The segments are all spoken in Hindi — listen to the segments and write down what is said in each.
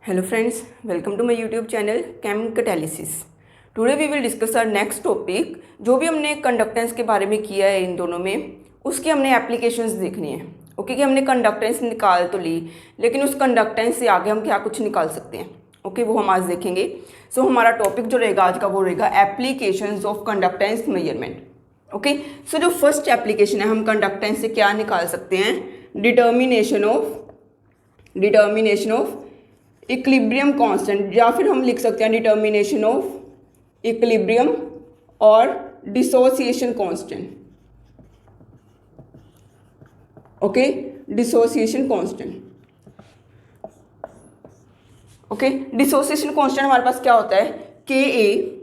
Hello friends, welcome to my YouTube channel Chem Catalysis. Today we will discuss our next topic. जो भी हमने कंडक्टेंस के बारे में किया है इन दोनों में, उसकी हमने एप्लीकेशंस देखनी है. ओके कि हमने कंडक्टेंस निकाल तो ली, लेकिन उस कंडक्टेंस से आगे हम क्या कुछ निकाल सकते हैं. ओके वो हम आज देखेंगे. सो हमारा टॉपिक जो रहेगा आज का वो रहेगा applications of conductance measurement. Okay so जो फर्स्ट एप्लीकेशन है, हम कंडक्टेंस से क्या निकाल सकते हैं, डिटर्मिनेशन ऑफ इक्विलिब्रियम कांस्टेंट, या फिर हम लिख सकते हैं डिटर्मिनेशन ऑफ इक्विलिब्रियम और dissociation constant. Okay dissociation constant. Okay dissociation constant हमारे पास क्या होता है, के ए.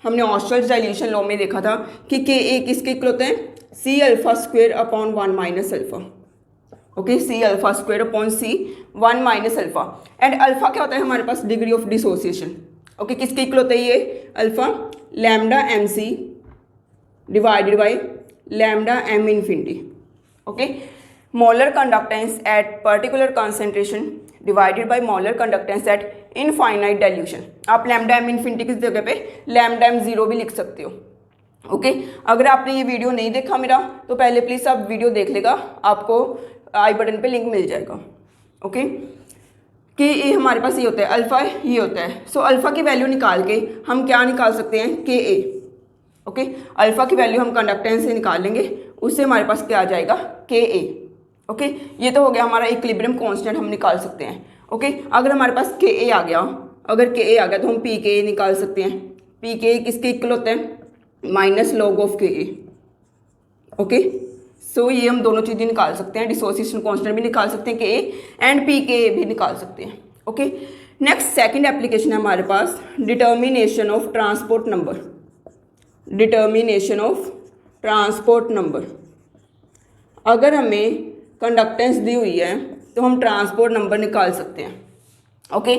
हमने ऑस्टर्स डाइल्यूशन लॉ में देखा था कि के ए किसके इक्वल होते हैं, C alpha square upon 1 minus alpha. Okay C alpha square upon C 1 minus alpha. And alpha क्या होता है हमारे पास, डिग्री ऑफ डिसोसिएशन. ओके किसके इक्वल होता है ये alpha, lambda M C divided by lambda M infinity. Okay molar conductance at particular concentration divided by molar conductance at infinite dilution. आप लैम्डा एम इन्फिनिटी किस जगह पे, लैम्डा एम जीरो भी लिख सकते हो. ओके अगर आपने ये वीडियो नहीं देखा मेरा, तो पहले प्लीज़ आप वीडियो देख लेगा, आपको आई बटन पे लिंक मिल जाएगा. ओके कि ये हमारे पास ये होता है अल्फ़ा, ये होता है. सो अल्फ़ा की वैल्यू निकाल के हम क्या निकाल सकते हैं, के ए. ओके अल्फ़ा की वैल्यू हम कंडक्टेंस से निकाल लेंगे, उससे हमारे पास क्या आ जाएगा, के ए. ओके ये तो हो गया हमारा इक्विलिब्रियम कांस्टेंट हम निकाल सकते हैं. ओके अगर हमारे पास के ए आ गया, अगर के ए आ गया तो हम पी के ए निकाल सकते हैं. पी के ए किसके इक्वल होते हैं, माइनस लॉग ऑफ के ए. ओके सो ये हम दोनों चीज़ें निकाल सकते हैं, डिसोसिएशन कांस्टेंट भी निकाल सकते हैं के ए एंड पी के ए भी निकाल सकते हैं. ओके नेक्स्ट सेकंड एप्लीकेशन है हमारे पास determination of transport number. Determination of transport number. अगर हमें कंडक्टेंस दी हुई है तो हम ट्रांसपोर्ट नंबर निकाल सकते हैं. ओके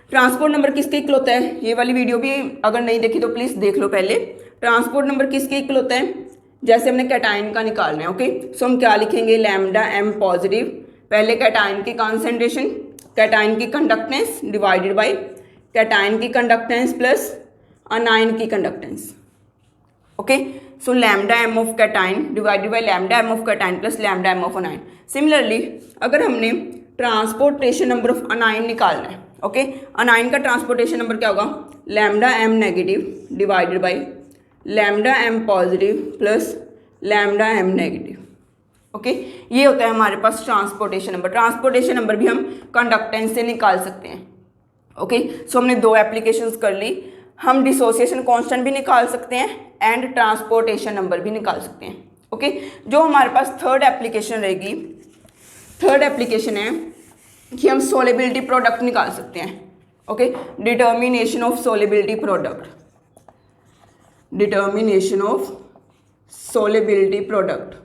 ट्रांसपोर्ट नंबर किसके इक्वल होता है, ये वाली वीडियो भी अगर नहीं देखी तो प्लीज़ देख लो पहले. ट्रांसपोर्ट नंबर किसके इक्वल होता है, जैसे हमने कैटाइन का निकालना है. ओके सो हम क्या लिखेंगे, लैम्डा एम पॉजिटिव, पहले कैटाइन की कॉन्सेंट्रेशन, कैटाइन की कंडक्टेंस डिवाइडेड बाय कैटाइन की कंडक्टेंस प्लस अनाइन की conductance. Okay so lambda M of cation divided by lambda M of cation plus lambda M of anion. Similarly अगर हमने ट्रांसपोर्टेशन नंबर ऑफ अनाइन निकालना है, ओके अनाइन का ट्रांसपोर्टेशन नंबर क्या होगा, lambda M negative divided by lambda M positive plus lambda M negative. Okay ये होता है हमारे पास ट्रांसपोर्टेशन नंबर. ट्रांसपोर्टेशन नंबर भी हम कंडक्टेंस से निकाल सकते हैं. ओके सो हमने दो एप्लीकेशंस कर ली, हम डिसोसिएशन कांस्टेंट भी निकाल सकते हैं एंड ट्रांसपोर्टेशन नंबर भी निकाल सकते हैं. ओके जो हमारे पास थर्ड एप्लीकेशन रहेगी, थर्ड एप्लीकेशन है कि हम सोलेबिलिटी प्रोडक्ट निकाल सकते हैं. Okay determination of solubility product. Determination of solubility product.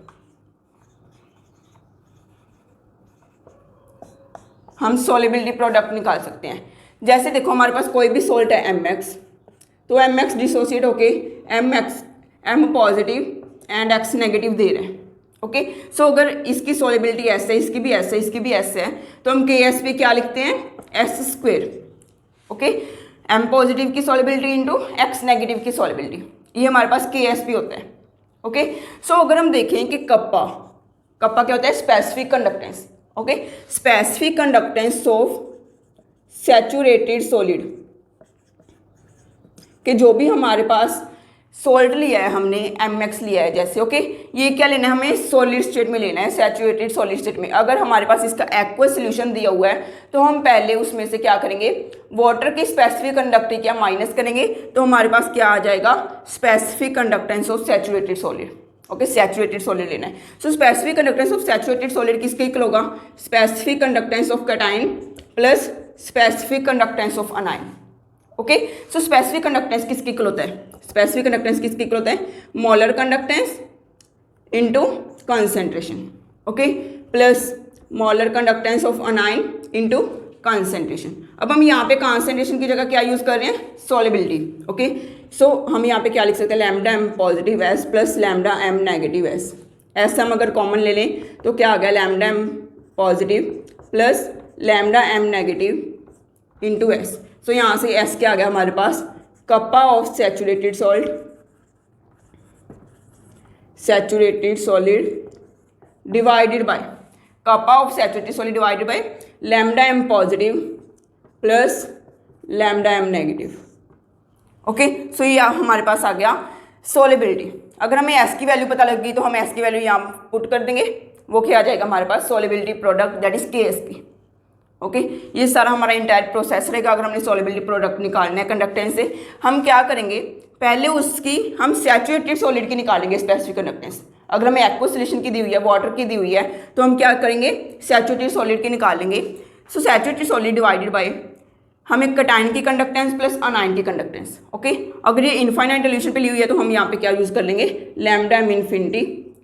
हम सोलेबिलिटी प्रोडक्ट निकाल सकते हैं. जैसे देखो हमारे पास कोई भी सोल्ट है एम एक्स, तो एम एक्स डिसोसिएट होके M positive and X negative दे रहे हैं. ओके सो अगर इसकी सोलेबिलिटी एस है, इसकी भी एस है, इसकी भी एस है, तो हम के एस पे क्या लिखते हैं, S square. Okay M positive की सोलेबिलिटी इंटू एक्स नेगेटिव की सोलेबिलिटी, ये हमारे पास के एस पी होता है. ओके सो अगर हम देखें कि कप्पा क्या होता है, specific conductance. Okay specific conductance of saturated solid, कि जो भी हमारे पास सोल्ट लिया है हमने, एम एक्स लिया है जैसे. ओके ये क्या लेना है हमें, सॉलिड स्टेट में लेना है, सैचुरेटेड सॉलिड स्टेट में. अगर हमारे पास इसका एक्वस सोल्यूशन दिया हुआ है तो हम पहले उसमें से क्या करेंगे, वाटर की स्पेसिफिक कंडक्टिविटी क्या माइनस करेंगे, तो हमारे पास क्या आ जाएगा, specific conductance of saturated solid. Okay saturated solid लेना है. So specific conductance of saturated solid किसके इक्वल होगा, specific conductance of cation plus specific conductance of anion. Okay so specific conductance किसके इक्वल होता है, स्पेसिफिक कंडक्टेंस किसके इक्वल होता है, molar conductance into concentration. Okay plus molar conductance of anion into concentration. अब हम यहाँ पे कंसंट्रेशन की जगह क्या यूज कर रहे हैं, सोलेबिलिटी. ओके सो हम यहाँ पे क्या लिख सकते हैं, lambda M positive S plus lambda M negative S. S हम अगर कॉमन ले लें तो क्या आ गया, lambda M positive plus lambda M negative into S. So यहाँ से एस क्या आ गया हमारे पास, kappa of saturated solid divided by kappa of saturated solid divided by lambda M positive plus lambda M negative. Okay, so ये हमारे पास आ गया सोलिबिलिटी। अगर हमें एस की वैल्यू पता लग गई तो हम एस की वैल्यू यहाँ पुट कर देंगे, वो क्या आ जाएगा हमारे पास, solubility product that is KSP। Okay, ये सारा हमारा इंटायर प्रोसेस रहेगा। अगर हमने सोलिबिलिटी प्रोडक्ट निकालना है कंडक्टेंस से, हम क्या करेंगे, पहले उसकी हम सैचुरेटेड सॉलिड की निकालेंगे स्पेसिफिक कंडक्टेंस। अगर हमें एक्वा सॉल्यूशन की दी हुई है, वाटर की दी हुई है, तो हम क्या करेंगे, सैचुरेटेड सॉलिड की निकालेंगे। सो सैचुरेटेड सॉलिड डिवाइडेड बाय हमें कटायन की कंडक्टेंस प्लस अनायन की कंडक्टेंस। ओके, अगर ये इनफाइनाइट डिल्यूशन पे ली हुई है तो हम यहाँ पे क्या यूज़ कर लेंगे, lambda M infinity,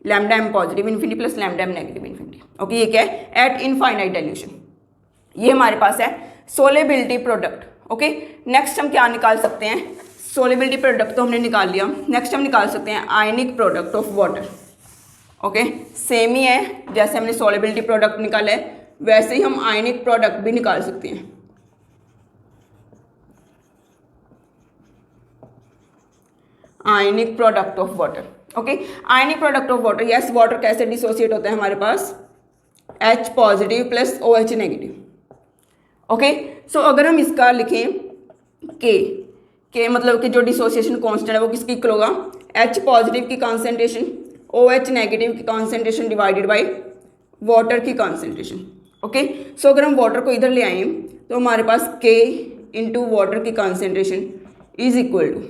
lambda M positive infinity plus lambda M negative infinity. Okay, ये क्या है, एट इनफाइनाइट डिल्यूशन। ये हमारे पास है सोलिबिलिटी प्रोडक्ट। ओके, नेक्स्ट हम क्या निकाल सकते हैं, सोलिबिलिटी प्रोडक्ट तो हमने निकाल लिया, नेक्स्ट हम निकाल सकते हैं ionic product of water. Okay, same ही है, जैसे हमने सोलिबिलिटी प्रोडक्ट निकाला है वैसे ही हम आयनिक प्रोडक्ट भी निकाल सकते हैं। Ionic product of water. Okay, ionic product of water, yes, water कैसे डिसोसिएट होता है हमारे पास, H positive plus OH negative. Okay, so अगर हम इसका लिखें के मतलब कि जो डिसोसिएशन कांस्टेंट है वो किसकी इक्वल होगा, H पॉजिटिव की कॉन्सेंट्रेशन OH नेगेटिव की कॉन्सेंट्रेशन डिवाइडेड बाय वाटर की कॉन्सेंट्रेशन। ओके, सो अगर हम वाटर को इधर ले आए तो हमारे पास K इंटू वाटर की concentration is equal to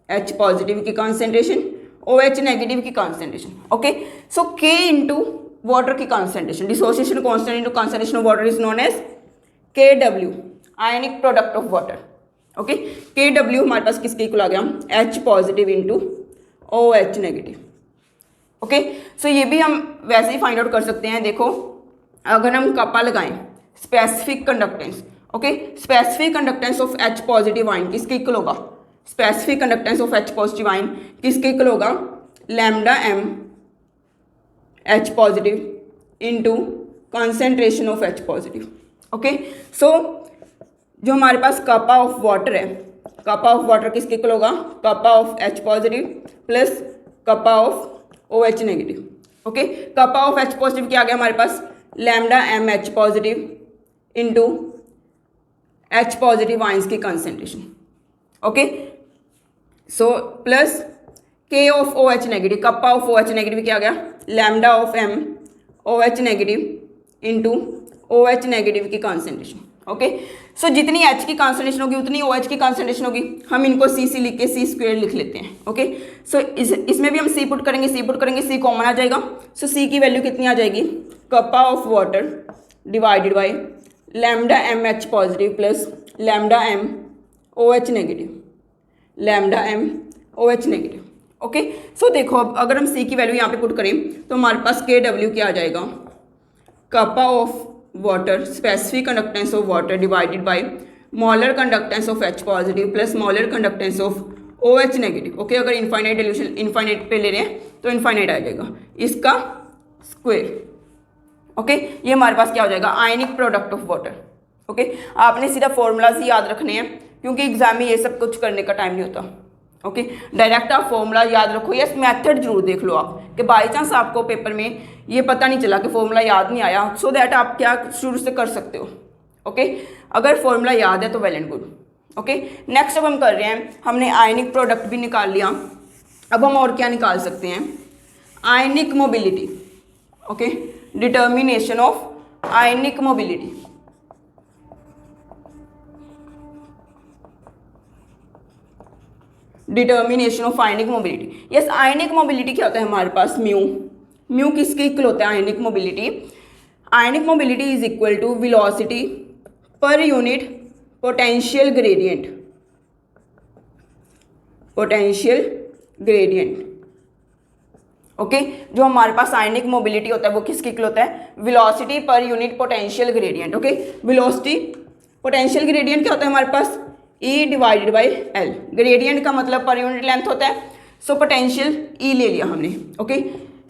H positive की कॉन्सेंट्रेशन OH नेगेटिव की concentration. Okay, so K into water की concentration, dissociation constant into concentration of water is known as KW, ionic product of water. Okay, KW हमारे पास किसके इक्वल आ गया, H positive into OH negative. Okay, so ये भी हम वैसे ही फाइंड आउट कर सकते हैं। देखो, अगर हम कप्पा लगाएं specific conductance, okay, specific conductance of H positive ion किसके इक्वल होगा, specific conductance of H positive ion किसके इक्वल होगा, lambda M H positive into concentration of H positive. Okay, so जो हमारे पास कप्पा ऑफ वाटर है, कप्पा ऑफ वाटर किसके इक्वल होगा, kappa of H positive plus kappa of OH negative. Okay, kappa of H positive क्या आ गया हमारे पास, lambda M H positive into H positive ions की concentration. Okay, so plus K of OH negative, kappa of OH negative क्या आ गया, lambda of M OH negative into OH negative की कॉन्सेंट्रेशन। ओके, सो जितनी H की कॉन्सेंट्रेशन होगी उतनी OH की कॉन्सेंट्रेशन होगी। हम इनको C लिख के C² लिख लेते हैं। ओके, सो इसमें भी हम C पुट करेंगे, C कॉमन आ जाएगा। सो C की वैल्यू कितनी आ जाएगी, kappa of water divided by lambda M H positive plus lambda M OH negative, lambda M OH negative. Okay, so देखो अब अगर हम C की वैल्यू यहाँ पे पुट करें तो हमारे पास KW क्या आ जाएगा, kappa of water specific conductance of water divided by molar conductance of H positive plus molar conductance of OH negative. Okay, अगर इनफाइनाइट डिल्यूशन इनफाइनाइट पे ले रहे हैं तो इनफाइनाइट आ जाएगा, इसका स्क्वायर। ओके, ये हमारे पास क्या हो जाएगा, आयनिक प्रोडक्ट ऑफ वाटर। ओके, आपने सीधा फॉर्मूलाज ही याद रखने हैं क्योंकि एग्जाम में ये सब कुछ करने का टाइम नहीं होता। ओके, डायरेक्ट आप फॉर्मूला याद रखो, यस मेथड जरूर देख लो आप कि बाई चांस आपको पेपर में ये पता नहीं चला कि फॉर्मूला याद नहीं आया, सो दैट आप क्या शुरू से कर सकते हो। ओके, अगर फॉर्मूला याद है तो well and good. Okay, next अब हम कर रहे हैं, हमने आयनिक प्रोडक्ट भी निकाल लिया, अब हम और क्या निकाल सकते हैं, ionic mobility. Okay, determination of ionic mobility. Determination of ionic mobility, yes, ionic mobility क्या होता है हमारे पास, म्यू किसके इक्वल होता है, ionic mobility. Ionic mobility is equal to velocity per unit potential gradient, okay, जो हमारे पास आयनिक मोबिलिटी होता है वो किसके इक्वल होता है, velocity per unit potential gradient. Okay, velocity potential gradient क्या होता है हमारे पास, E divided by L, gradient का मतलब पर यूनिट लेंथ होता है, सो पोटेंशियल E ले लिया हमने। ओके,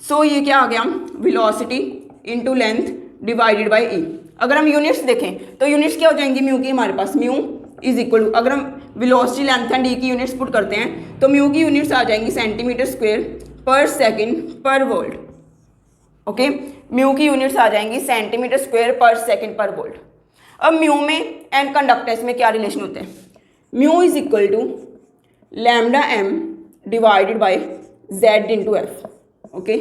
सो ये क्या आ गया, velocity into length divided by E। अगर हम यूनिट्स देखें तो यूनिट्स क्या हो जाएंगी म्यू की हमारे पास, म्यू इज इक्वल टू, अगर हम वेलोसिटी लेंथ एंड डी की यूनिट्स पुट करते हैं तो म्यू की यूनिट्स आ जाएंगी centimetre square per second per volt. Okay, mu की यूनिट्स आ जाएंगी centimetre square per second per volt. अब म्यू में एंड कंडक्टेंस में क्या रिलेशन होते हैं, mu is equal to lambda M divided by Z into F. Okay,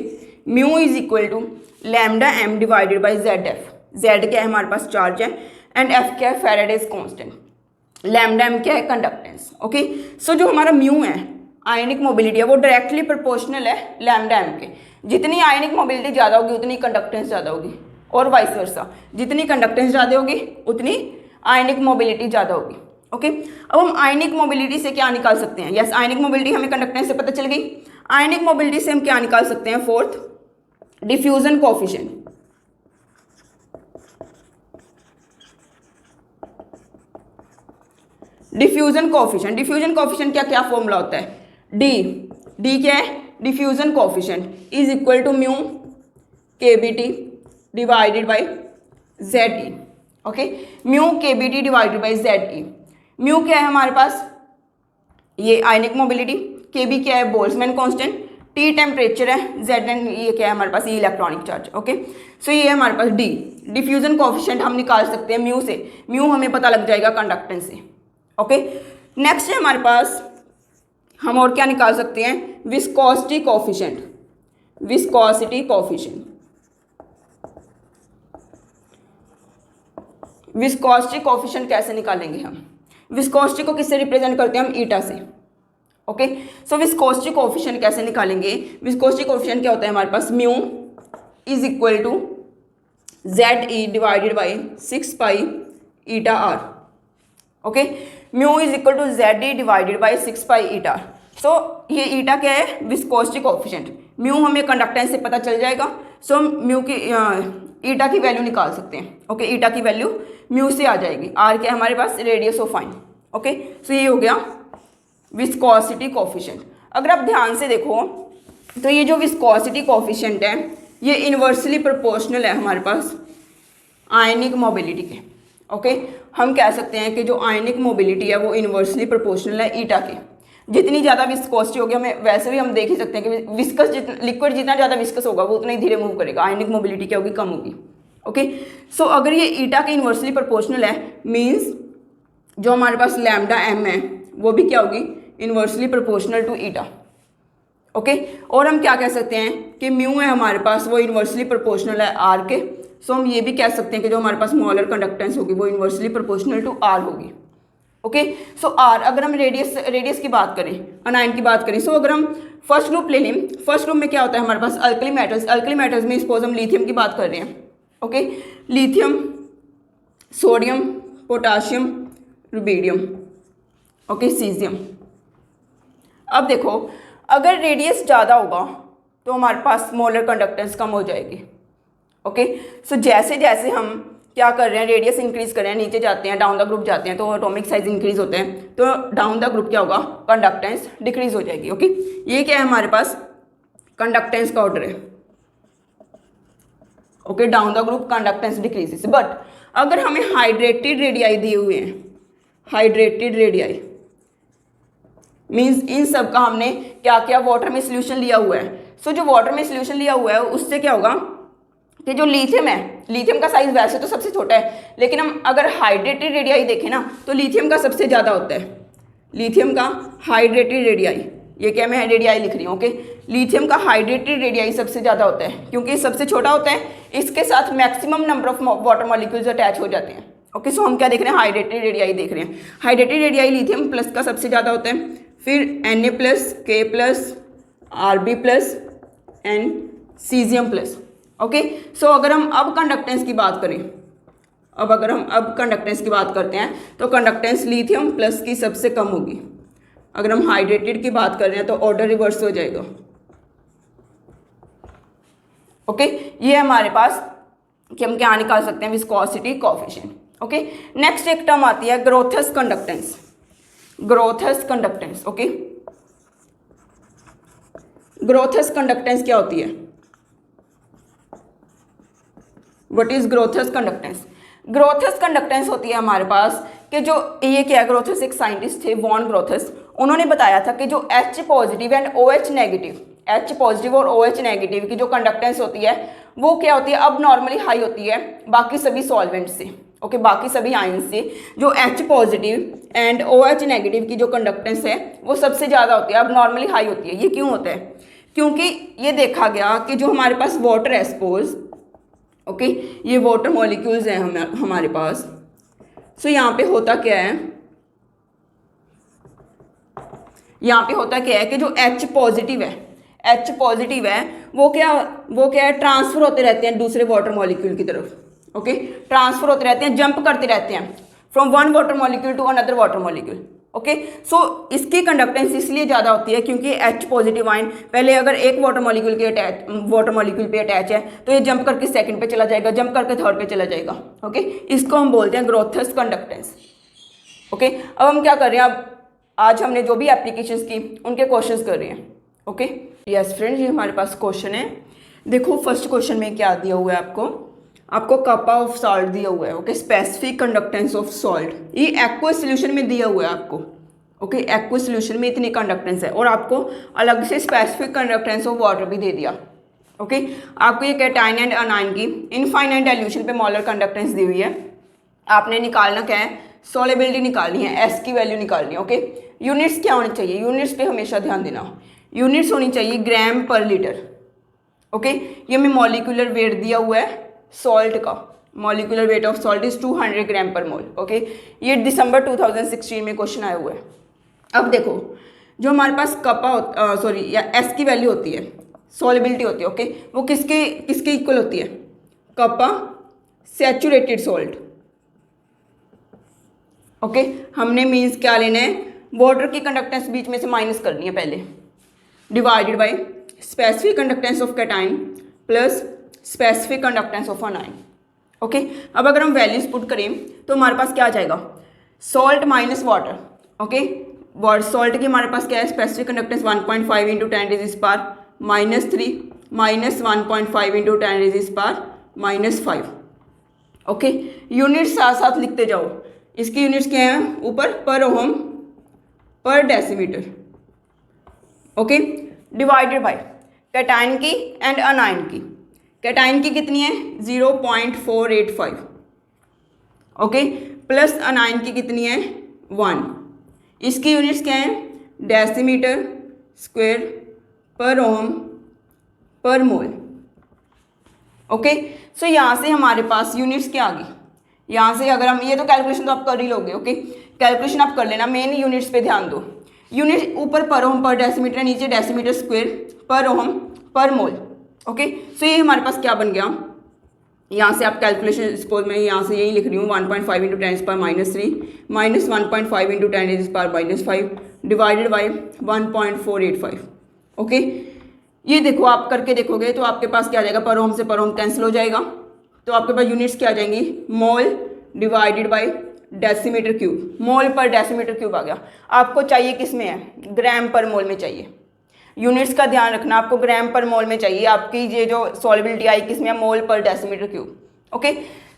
mu is equal to lambda M divided by Z F. Z क्या है हमारे पास, चार्ज है, एंड एफ क्या है, फैराडेज कांस्टेंट, लैम्डा एम क्या है, कंडक्टेंस। ओके, सो जो हमारा म्यू है आयनिक मोबिलिटी है वो डायरेक्टली प्रोपोर्शनल है लैम्डा एम के। जितनी आयनिक मोबिलिटी ज़्यादा होगी उतनी कंडक्टेंस ज़्यादा होगी, और वाइस वर्सा, जितनी कंडक्टेंस ज़्यादा होगी उतनी आयनिक मोबिलिटी ज़्यादा होगी। ओके, अब हम आयनिक मोबिलिटी से क्या निकाल सकते हैं, यस आयनिक मोबिलिटी हमें कंडक्टेंस से पता चल गई। आयनिक मोबिलिटी से हम क्या निकाल सकते हैं, fourth diffusion coefficient. Diffusion coefficient, diffusion coefficient क्या क्या फॉर्मूला होता है, डी क्या है, diffusion coefficient is equal to mu KBT divided by Z E. Okay, mu KBT divided by Z E. Mu क्या है हमारे पास, ये आयनिक मोबिलिटी, केबी क्या है, बोल्ट्जमैन कांस्टेंट, टी टेम्परेचर है, जेड एंड ये क्या है हमारे पास, ये इलेक्ट्रॉनिक चार्ज। ओके, सो ये है हमारे पास डी, डिफ्यूजन कोएफिशिएंट हम निकाल सकते हैं म्यू से, म्यू हमें पता लग जाएगा कंडक्टेंस से। ओके, नेक्स्ट है हमारे पास, हम और क्या निकाल सकते हैं, viscosity coefficient. Viscosity coefficient, viscosity coefficient कैसे निकालेंगे हम, विस्कोसिटी को किससे रिप्रेजेंट करते हैं हम, ईटा से। ओके, सो विस्कोसिटी कोएफिशिएंट कैसे निकालेंगे, विस्कोसिटी कोएफिशिएंट क्या होता है हमारे पास, mu is equal to Z E divided by 6 pi eta R. Okay, mu is equal to Z E divided by 6 pi eta. So ये ईटा क्या है, विस्कोसिटी कोएफिशिएंट, म्यू हमें कंडक्टेंस से पता चल जाएगा, सो हम म्यू की ईटा की वैल्यू निकाल सकते हैं। ओके, ईटा की वैल्यू म्यू से आ जाएगी, आर क्या है हमारे पास, radius of fine. Okay, so ये हो गया विस्कोसिटी कोएफिशिएंट। अगर आप ध्यान से देखो तो ये जो विस्कोसिटी कोएफिशिएंट है ये इन्वर्सली प्रोपोर्शनल है हमारे पास आयनिक मोबिलिटी के। ओके, हम कह सकते हैं कि जो आयनिक मोबिलिटी है वो इन्वर्सली प्रोपोर्शनल है ईटा के। जितनी ज़्यादा विस्कोसिटी होगी, हमें वैसे भी हम देख ही सकते हैं कि विस्कस लिक्विड जितना ज़्यादा विस्कस होगा वो उतना ही धीरे मूव करेगा, आयनिक मोबिलिटी क्या होगी, कम होगी। ओके, सो अगर ये ईटा के इन्वर्सली प्रोपोर्शनल है मीन्स जो हमारे पास लैम्डा एम है वो भी क्या होगी, inversely proportional to eta. Okay, और हम क्या कह सकते हैं कि म्यू है हमारे पास वो इन्वर्सली प्रोपोर्शनल है आर के। सो हम ये भी कह सकते हैं कि जो हमारे पास मोलर कंडक्टेंस होगी वो इन्वर्सली प्रोपोर्शनल टू आर होगी। ओके, सो आर, अगर हम रेडियस की बात करें, अनायन की बात करें, सो अगर हम फर्स्ट ग्रुप ले लें, फर्स्ट ग्रुप में क्या होता है हमारे पास, अल्कली मेटल्स। अल्कली मेटल्स में सपोज हम लिथियम की बात कर रहे हैं। Okay, lithium, sodium, potassium, rubidium, okay, caesium. अब देखो अगर रेडियस ज़्यादा होगा तो हमारे पास मोलर कंडक्टेंस कम हो जाएगी। ओके, सो जैसे जैसे हम क्या कर रहे हैं, रेडियस इंक्रीज कर रहे हैं, नीचे जाते हैं, डाउन द ग्रुप जाते हैं, तो एटॉमिक साइज इंक्रीज होते हैं, तो डाउन द ग्रुप क्या होगा, कंडक्टेंस डिक्रीज हो जाएगी। ओके, ये क्या है हमारे पास, कंडक्टेंस का ऑर्डर है। Okay, down the group conductance decreases. But अगर हमें हाइड्रेटेड रेडियाई दिए हुए हैं, हाइड्रेटेड रेडियाई मीन्स इन सब का हमने क्या क्या वाटर में सोल्यूशन लिया हुआ है। सो जो वाटर में सोल्यूशन लिया हुआ है उससे क्या होगा कि जो लिथियम है, लिथियम का साइज वैसे तो सबसे छोटा है, लेकिन हम अगर हाइड्रेटेड रेडियाई देखें ना तो लिथियम का सबसे ज़्यादा होता है, लिथियम का हाइड्रेटेड रेडियाई, ये क्या मैं रेडियाई लिख रही हूँ। ओके, लिथियम का हाइड्रेटेड रेडियाई सबसे ज़्यादा होता है क्योंकि सबसे छोटा होता है, इसके साथ maximum number of water molecules attach हो जाते हैं। ओके, सो हम क्या देख रहे हैं, हाइड्रेटेड रेडियाई देख रहे हैं। हाइड्रेटेड रेडियाई लिथियम प्लस का सबसे ज़्यादा होता है, फिर Na plus, K plus, Rb plus and caesium plus. Okay, so अगर हम अब कंडक्टेंस की बात करें, अगर हम कंडक्टेंस की बात करते हैं तो कंडक्टेंस लिथियम प्लस की सबसे कम होगी। अगर हम हाइड्रेटेड की बात कर रहे हैं तो ऑर्डर रिवर्स हो जाएगा। ओके, ये हमारे पास कि हम क्या निकाल सकते हैं, विस्कोसिटी कोएफिशिएंट। ओके, नेक्स्ट एक टर्म आती है ग्रोथस कंडक्टेंस। ग्रोथस कंडक्टेंस, ओके, ग्रोथस कंडक्टेंस क्या होती है, व्हाट इज ग्रोथस कंडक्टेंस। ग्रोथस कंडक्टेंस होती है हमारे पास कि जो ये क्या, ग्रोथस एक साइंटिस्ट थे वॉन ग्रोथस, उन्होंने बताया था कि जो H positive and OH negative, H positive और OH नेगेटिव की जो कंडक्टेंस होती है वो क्या होती है, अब नॉर्मली हाई होती है बाकी सभी सॉल्वेंट से, ओके, बाकी सभी आयन से। जो H positive and OH negative की जो कंडक्टेंस है वो सबसे ज़्यादा होती है, अब नॉर्मली हाई होती है। ये क्यों होता है? क्योंकि ये देखा गया कि जो हमारे पास वाटर है, सपोज ओके, ये वाटर मॉलिक्यूल्स हैं हमारे पास। सो यहाँ पे होता क्या है, यहाँ पे होता क्या है कि जो H पॉजिटिव है, H पॉजिटिव है वो क्या है, ट्रांसफर होते रहते हैं दूसरे वाटर मॉलिक्यूल की तरफ, ओके, ट्रांसफर होते रहते हैं, जंप करते रहते हैं from one water molecule to another water molecule, okay. So इसकी कंडक्टेंस इसलिए ज़्यादा होती है क्योंकि H पॉजिटिव आयन पहले अगर एक वाटर मॉलिक्यूल पे अटैच है तो ये जंप करके सेकंड पे चला जाएगा, जंप करके थर्ड पे चला जाएगा, ओके। इसको हम बोलते हैं ग्रोथस कंडक्टेंस, ओके। अब हम क्या कर रहे हैं, अब आज हमने जो भी एप्लीकेशंस की उनके क्वेश्चंस कर रहे हैं, ओके। यस फ्रेंड्स, ये हमारे पास क्वेश्चन है। देखो फर्स्ट क्वेश्चन में क्या दिया हुआ है, आपको कपा ऑफ सॉल्ट दिया हुआ है, okay, specific conductance of salt, ये एक्वस सॉल्यूशन में दिया हुआ है आपको, ओके, एक्वस सॉल्यूशन में इतनी कंडक्टेंस है, और आपको अलग से स्पेसिफिक कंडक्टेंस ऑफ वाटर भी दे दिया, ओके। आपको ये कैटायन एंड अनायन की इनफाइनाइट डाइल्यूशन पे मोलर कंडक्टेंस दी हुई है, आपने निकालना क्या है, सॉल्युबिलिटी निकालनी है, एस की वैल्यू निकालनी है, ओके। यूनिट्स क्या होनी चाहिए, यूनिट्स पे हमेशा ध्यान देना, यूनिट्स होनी चाहिए ग्राम पर लीटर, ओके। ये हमें मॉलिक्यूलर वेट दिया हुआ है सॉल्ट का, molecular weight of salt is 200 ग्राम पर मोल, ओके। ये दिसंबर 2016 में क्वेश्चन आया हुआ है। अब देखो जो हमारे पास कपा या एस की वैल्यू होती है, सॉल्युबिलिटी होती है, ओके, वो किसके इक्वल होती है, कपा सैचुरेटेड सॉल्ट, ओके। हमने मीन्स क्या लेना है, वाटर की कंडक्टेंस बीच में से माइनस करनी है पहले, divided by specific conductance of cation plus specific conductance of अनायन, okay. अब अगर हम वैल्यूज पुट करें तो हमारे पास क्या आ जाएगा, salt minus water, okay. Salt की हमारे पास क्या है, specific conductance 1.5 into 10⁻³ minus 1.5 into 10⁻⁻5, okay. Unit साथ साथ लिखते जाओ, इसकी यूनिट्स क्या हैं, ऊपर पर ओहम पर decimetre, okay, divided by cation की एंड अनायन की, कैटायन की कितनी है 0.485, ओके, प्लस अनायन की कितनी है 1, इसकी यूनिट्स क्या है, डेसीमीटर स्क्वायर पर ओम पर मोल, ओके। सो यहाँ से हमारे पास यूनिट्स क्या आ गई, यहाँ से अगर हम, ये तो कैलकुलेशन तो आप कर ही लोगे, ओके, कैलकुलेशन आप कर लेना, मेन यूनिट्स पे ध्यान दो, यूनिट ऊपर पर ओम पर डेसीमीटर, नीचे डेसीमीटर स्क्वायर पर ओम पर मोल, ओके। सो ये हमारे पास क्या बन गया, यहाँ से आप कैलकुलेशन, सपोज मैं यहाँ से यही लिख रही हूँ 1.5 into 10⁻³ minus 1.5 into 10⁻⁵ divided by 1.485, okay. ये देखो आप करके देखोगे तो आपके पास क्या आ जाएगा, पर ओम से पर ओम कैंसिल हो जाएगा, तो आपके पास यूनिट्स क्या आ जाएंगी, mole divided by decimetre cube, mole per decimetre cube आ गया। आपको चाहिए किस में है, ग्राम पर मोल में चाहिए, यूनिट्स का ध्यान रखना, आपको ग्राम पर मोल में चाहिए, आपकी ये जो सॉल्युबिलिटी आई किस में, मोल पर डेसीमीटर क्यूब, ओके।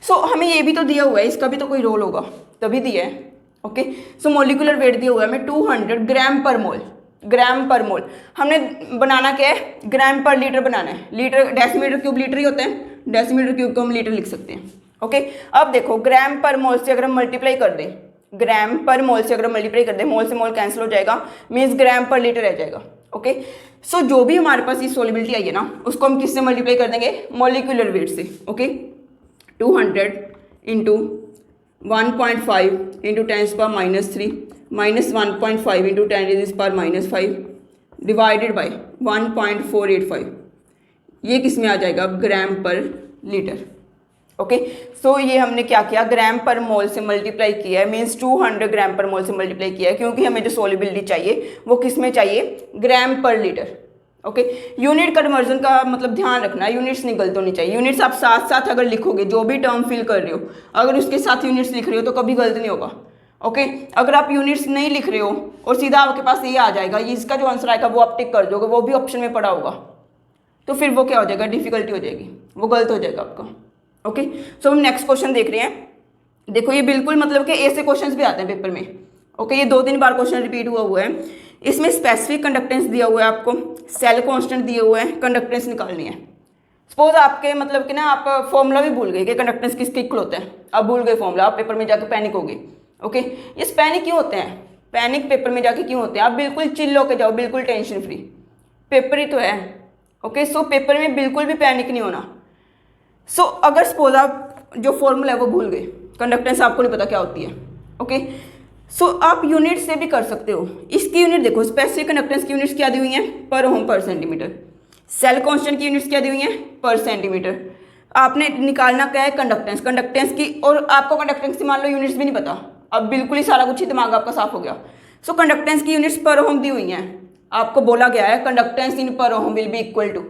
सो हमें ये भी तो दिया हुआ है, इसका भी तो कोई रोल होगा तभी दिया है, ओके। सो मॉलिक्यूलर वेट दिया हुआ है हमें 200 ग्राम पर मोल, ग्राम पर मोल, हमने बनाना क्या है, ग्राम पर लीटर बनाना है, लीटर डेसीमीटर क्यूब लीटर ही होता है, डेसीमीटर क्यूब को हम लीटर लिख सकते हैं, ओके। अब देखो ग्राम पर मोल से अगर हम मल्टीप्लाई कर दें, ग्राम पर मोल से अगर मल्टीप्लाई कर दें, मोल से मोल कैंसिल हो जाएगा, मीन्स ग्राम पर लीटर रह जाएगा, ओके। सो जो भी हमारे पास ये सॉल्युबिलिटी आई है ना, उसको हम किससे मल्टीप्लाई कर देंगे, मॉलिक्यूलर वेट से, okay. 200 into 1.5 into 10⁻³ minus 1.5 into 10⁻⁵ divided by 1.485, ये किस में आ जाएगा, ग्राम पर लीटर, ओके। सो ये हमने क्या किया, ग्राम पर मोल से मल्टीप्लाई किया है, मीन्स 200 ग्राम पर मोल से मल्टीप्लाई किया है, क्योंकि हमें जो सॉल्युबिलिटी चाहिए वो किस में चाहिए, ग्राम पर लीटर, ओके। यूनिट कन्वर्जन का मतलब ध्यान रखना, यूनिट्स नहीं गलत होनी चाहिए, यूनिट्स आप साथ साथ अगर लिखोगे, जो भी टर्म फिल कर रहे हो अगर उसके साथ यूनिट्स लिख रहे हो तो कभी गलत नहीं होगा, ओके। अगर आप यूनिट्स नहीं लिख रहे हो और सीधा आपके पास ये आ जाएगा, ये इसका जो आंसर आएगा वो आप टिक कर दोगे, वो भी ऑप्शन में पड़ा होगा, तो फिर वो क्या हो जाएगा, डिफिकल्टी हो जाएगी, वो गलत हो जाएगा आपका, ओके। सो हम नेक्स्ट क्वेश्चन देख रहे हैं। देखो ये बिल्कुल मतलब कि ऐसे क्वेश्चंस भी आते हैं पेपर में। ओके, ये 2-3 बार क्वेश्चन रिपीट हुआ है। इसमें स्पेसिफिक कंडक्टेंस दिया हुआ है आपको, सेल कांस्टेंट दिए हुए हैं, कंडक्टेंस निकालनी है। सपोज आपके मतलब कि ना आप फॉर्मूला भी भूल गए कि कंडक्टेंस किसके इक्वल होता है, आप भूल गए फॉर्मूला, आप पेपर में जाकर पैनिक हो गए। ओके, ये पैनिक क्यों होते हैं, पैनिक पेपर में जाके क्यों होते हैं? आप बिल्कुल चिल होके जाओ, बिल्कुल टेंशन फ्री, पेपर ही तो है। ओके, सो पेपर में बिल्कुल भी पैनिक नहीं होना। सो अगर सपोज आप जो फॉर्मूला है वो भूल गए, कंडक्टेंस आपको नहीं पता क्या होती है। ओके, सो आप यूनिट से भी कर सकते हो। इसकी यूनिट देखो, स्पेसिफिक कंडक्टेंस की यूनिट्स क्या दी हुई हैं? पर ओम पर सेंटीमीटर। सेल कांस्टेंट की यूनिट्स क्या दी हुई हैं? पर सेंटीमीटर। आपने निकालना क्या है? कंडक्टेंस। कंडक्टेंस की, और आपको कंडक्टेंस की मान लो यूनिट्स भी नहीं पता, अब बिल्कुल ही सारा कुछ ही दिमाग आपका साफ हो गया। सो कंडक्टेंस की यूनिट्स पर ओम दी हुई हैं, आपको बोला गया है conductance in per ohm will be equal to.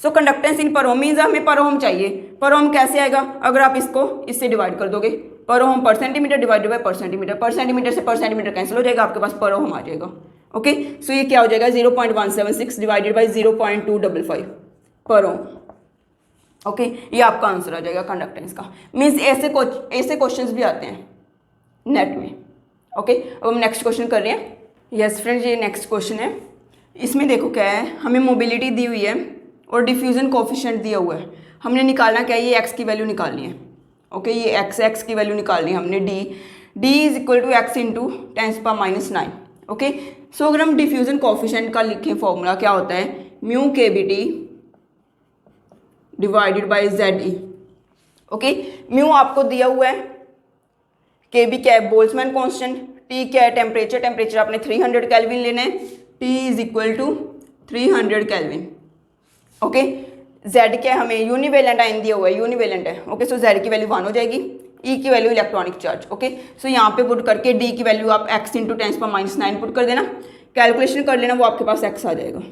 So conductance in per ohm means हमें पर ओम चाहिए। पर ओम कैसे आएगा? अगर आप इसको इससे डिवाइड कर दोगे, पर ओम पर सेंटीमीटर डिवाइडेड बाय पर सेंटीमीटर, पर सेंटीमीटर से पर सेंटीमीटर कैंसिल हो जाएगा, आपके पास पर ओम आ जाएगा। ओके, सो ये क्या हो जाएगा? 0.176 डिवाइडेड बाई 0.255 पर ओम। ओके, ये आपका आंसर आ जाएगा कंडक्टेंस का। मीन्स ऐसे क्वेश्चंस भी आते हैं नेट में। ओके, अब हम नेक्स्ट क्वेश्चन कर रहे हैं। यस फ्रेंड्स, ये नेक्स्ट क्वेश्चन है। इसमें देखो क्या है, हमें मोबिलिटी दी हुई है और डिफ्यूजन कोफिशिएंट दिया हुआ है। हमने निकालना क्या है? ये एक्स की वैल्यू निकालनी है। ओके, ये एक्स की वैल्यू निकालनी है हमने। D is equal to X into 10⁻⁹। Okay, so अगर हम डिफ्यूजन कोफिशिएंट का लिखें फॉर्मूला क्या होता है? Mu K B T divided by Z E. Okay, mu आपको दिया हुआ है, के बी क्या है? Boltzmann constant. टी क्या है? टेम्परेचर। टेम्परेचर आपने 300 केल्विन लेना है, T is equal to 300 kelvin. Okay, Z क्या है? हमें यूनिवेलेंट आयन दिया हुआ है, यूनिवेलेंट है। ओके, सो जेड की वैल्यू 1 हो जाएगी, ई की वैल्यू इलेक्ट्रॉनिक चार्ज। ओके, सो यहाँ पे पुट करके डी की वैल्यू आप एक्स इंटू 10⁻⁹ पुट कर देना, कैलकुलेशन कर लेना, वो आपके पास एक्स आ जाएगा।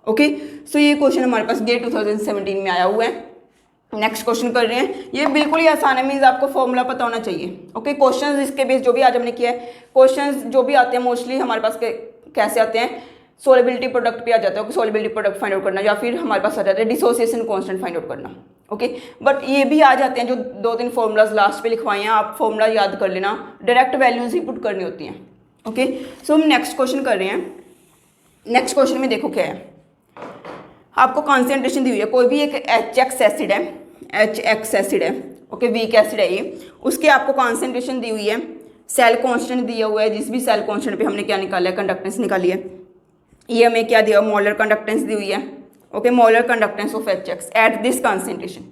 ओके, सो ये क्वेश्चन हमारे पास गेट 2017 में आया हुआ है। नेक्स्ट क्वेश्चन कर रहे हैं। ये बिल्कुल ही आसान है, मीन्स आपको फॉर्मूला पता होना चाहिए। ओके, क्वेश्चंस इसके बेस जो भी आज हमने किया है, क्वेश्चंस जो भी आते हैं मोस्टली हमारे पास कैसे आते हैं? सोलेबिलिटी प्रोडक्ट पे आ जाता है, सोलेबिलिटी प्रोडक्ट फाइंड आउट करना, या फिर हमारे पास आ जाता है डिसोसिएशन कांस्टेंट फाइंड आउट करना। ओके, बट ये भी आ जाते हैं जो 2-3 फॉर्मूलाज लास्ट पे लिखवाए हैं, आप फॉर्मूला याद कर लेना, डायरेक्ट वैल्यूज ही पुट करनी होती हैं। ओके, सो हम नेक्स्ट क्वेश्चन कर रहे हैं। नेक्स्ट क्वेश्चन में देखो क्या है, आपको कॉन्सेंट्रेशन दी हुई है, कोई भी एक HX एसिड है, HX एसिड है। ओके, वीक एसिड है ये, उसकी आपको कॉन्सेंट्रेशन दी हुई है, सेल कांस्टेंट दिया हुआ है, जिस भी सेल कांस्टेंट पे हमने क्या निकाला है? कंडक्टेंस निकाली है। ये हमें क्या दिया? मोलर कंडक्टेंस दी हुई है। Okay, molar conductance of HX at this concentration.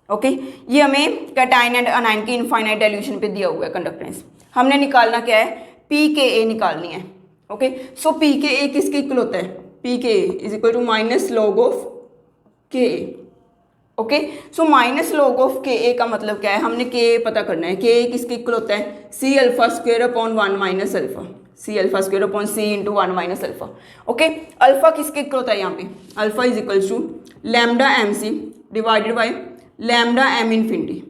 Okay, ये हमें कैटाइन एंड अनाइन की इनफाइनाइट डाइल्यूशन पे दिया हुआ है कंडक्टेंस। हमने निकालना क्या है? pKa निकालनी है। ओके, सो pKa किसके इक्वल होता है? pKa is equal to minus log of Ka। Okay, so minus log of Ka का मतलब क्या है? हमने Ka पता करना है। Ka किसके इक्वल होता है? C alpha square upon 1 minus alpha, C alpha square upon C into 1 minus alpha. Okay, alpha किसके इक्वल होता है यहाँ पे? Alpha is equal to lambda MC divided by lambda M infinity.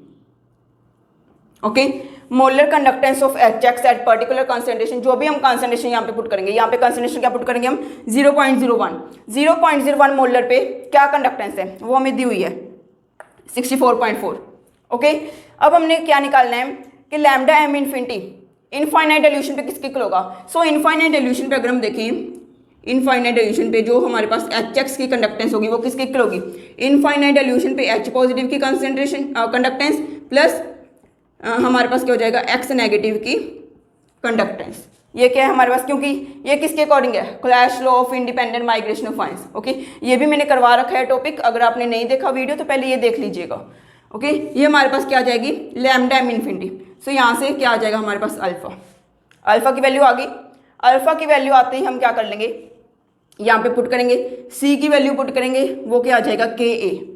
Okay, molar conductance of HX at particular concentration, जो भी हम कॉन्सेंट्रेशन यहाँ पे पुट करेंगे, यहाँ पे कॉन्सेंट्रेशन क्या पुट करेंगे हम? 0.01 मोलर पे क्या कंडक्टेंस है वो हमें दी हुई है 64.4। ओके, अब हमने क्या निकालना है कि lambda M infinity infinite dilution पे किसके इक्वल होगा? सो इनफाइनाइट डाइल्यूशन पे अगर हम देखें, इनफाइनाइट डाइल्यूशन पे जो हमारे पास HX की कंडक्टेंस होगी वो किसके इक्वल होगी? इनफाइनाइट डाइल्यूशन पे H पॉजिटिव की कंसेंट्रेशन कंडक्टेंस प्लस हमारे पास क्या हो जाएगा? X नेगेटिव की कंडक्टेंस। ये क्या है हमारे पास? क्योंकि ये किसके अकॉर्डिंग है? Clash law of independent migration of ions. Okay, ये भी मैंने करवा रखा है टॉपिक, अगर आपने नहीं देखा वीडियो तो पहले ये देख लीजिएगा। ओके, ये हमारे पास क्या आ जाएगी? Lambda M infinity. सो यहाँ से क्या आ जाएगा हमारे पास? अल्फा। अल्फा की वैल्यू आ गई। अल्फा की वैल्यू आते ही हम क्या कर लेंगे? यहाँ पे पुट करेंगे, C की वैल्यू पुट करेंगे, वो क्या आ जाएगा? Ka।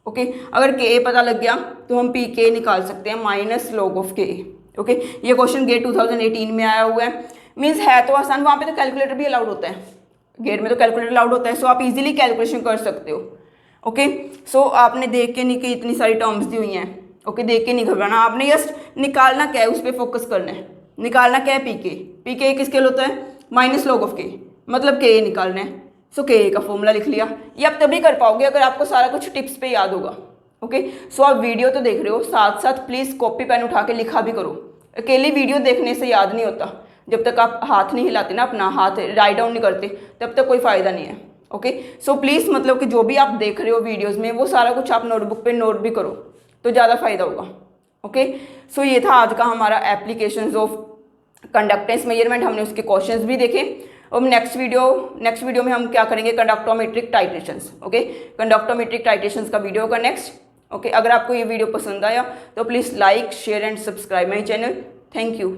ओके, अगर Ka पता लग गया तो हम pK निकाल सकते हैं minus log of Ka। Okay, ये क्वेश्चन गेट 2018 में आया हुआ है। मीन्स है तो आसान, वहाँ पे तो कैलकुलेटर भी अलाउड होता है, गेट में तो कैलकुलेटर अलाउड होता है, सो आप इजीली कैलकुलेशन कर सकते हो। ओके, सो आपने देख के नहीं कि इतनी सारी टर्म्स दी हुई हैं। ओके, देख के नहीं घबराना, आपने जस्ट निकालना क्या है उस पर फोकस करना है। निकालना क्या है? pK किसके लिए होता है? माइनस लॉग ऑफ K, मतलब Ka निकालना है। सो Ka का फॉर्मूला लिख लिया। ये आप तभी कर पाओगे अगर आपको सारा कुछ टिप्स पे याद होगा। ओके। सो आप वीडियो तो देख रहे हो, साथ साथ प्लीज़ कॉपी पेन उठा के लिखा भी करो। अकेली वीडियो देखने से याद नहीं होता, जब तक आप हाथ नहीं हिलाते ना, अपना हाथ राइट डाउन नहीं करते, तब तक कोई फ़ायदा नहीं है। ओके। सो प्लीज़ मतलब कि जो भी आप देख रहे हो वीडियोज़ में, वो सारा कुछ आप नोटबुक पे नोट भी करो, तो ज़्यादा फ़ायदा होगा। ओके। सो ये था आज का हमारा एप्लीकेशंस ऑफ कंडक्टेंस मेजरमेंट, हमने उसके क्वेश्चंस भी देखे। अब नेक्स्ट वीडियो में हम क्या करेंगे, conductometric titrations. Okay, conductometric titrations का वीडियो होगा नेक्स्ट। ओके, अगर आपको ये वीडियो पसंद आया तो please like, share and subscribe my channel. Thank you.